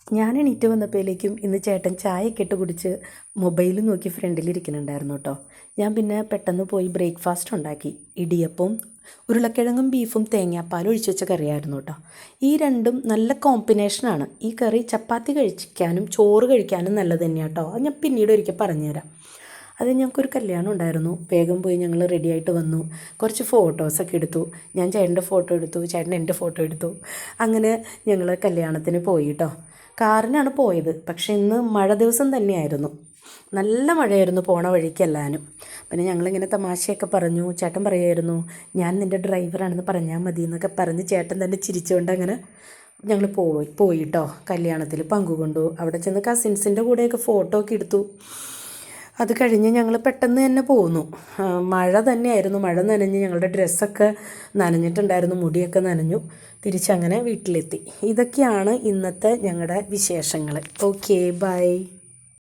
ഞാൻ എണീറ്റ് വന്നപ്പോഴേക്കും ഇന്ന് ചേട്ടൻ ചായയൊക്കെ ഇട്ട് കുടിച്ച് മൊബൈൽ നോക്കി ഫ്രണ്ടിലിരിക്കുന്നുണ്ടായിരുന്നു കേട്ടോ. ഞാൻ പിന്നെ പെട്ടെന്ന് പോയി ബ്രേക്ക്ഫാസ്റ്റ് ഉണ്ടാക്കി. ഇടിയപ്പവും ഉരുളക്കിഴങ്ങും ബീഫും തേങ്ങാപ്പാലും ഒഴിച്ച് വെച്ച കറിയായിരുന്നു കേട്ടോ. ഈ രണ്ടും നല്ല കോമ്പിനേഷനാണ്. ഈ കറി ചപ്പാത്തി കഴിക്കാനും ചോറ് കഴിക്കാനും നല്ലത് തന്നെയാണ് കേട്ടോ. അത് ഞാൻ പിന്നീട് ഒരിക്കൽ പറഞ്ഞുതരാം. അത് ഞങ്ങൾക്കൊരു കല്യാണം ഉണ്ടായിരുന്നു. വേഗം പോയി ഞങ്ങൾ റെഡിയായിട്ട് വന്നു. കുറച്ച് ഫോട്ടോസൊക്കെ എടുത്തു. ഞാൻ ചേട്ടൻ്റെ ഫോട്ടോ എടുത്തു, ചേട്ടൻ എൻ്റെ ഫോട്ടോ എടുത്തു. അങ്ങനെ ഞങ്ങൾ കല്യാണത്തിന് പോയി കേട്ടോ. കാറിനാണ് പോയത്. പക്ഷേ ഇന്ന് മഴ ദിവസം തന്നെയായിരുന്നു. നല്ല മഴയായിരുന്നു പോണ വഴിക്കെല്ലാനും. പിന്നെ ഞങ്ങളിങ്ങനെ തമാശയൊക്കെ പറഞ്ഞു. ചേട്ടൻ പറയുമായിരുന്നു, ഞാൻ നിൻ്റെ ഡ്രൈവറാണെന്ന് പറഞ്ഞാൽ മതി എന്നൊക്കെ പറഞ്ഞ് ചേട്ടൻ തന്നെ ചിരിച്ചുകൊണ്ട് അങ്ങനെ ഞങ്ങൾ പോയിട്ടോ. കല്യാണത്തിൽ പങ്കുകൊണ്ടു. അവിടെ ചെന്ന് കസിൻസിൻ്റെ കൂടെയൊക്കെ ഫോട്ടോ ഒക്കെ എടുത്തു. അത് കഴിഞ്ഞ് ഞങ്ങൾ പെട്ടെന്ന് തന്നെ പോന്നു. മഴ തന്നെയായിരുന്നു. മഴ നനഞ്ഞ് ഞങ്ങളുടെ ഡ്രസ്സൊക്കെ നനഞ്ഞിട്ടുണ്ടായിരുന്നു, മുടിയൊക്കെ നനഞ്ഞു. തിരിച്ചങ്ങനെ വീട്ടിലെത്തി. ഇതൊക്കെയാണ് ഇന്നത്തെ ഞങ്ങളുടെ വിശേഷങ്ങൾ. Okay, by.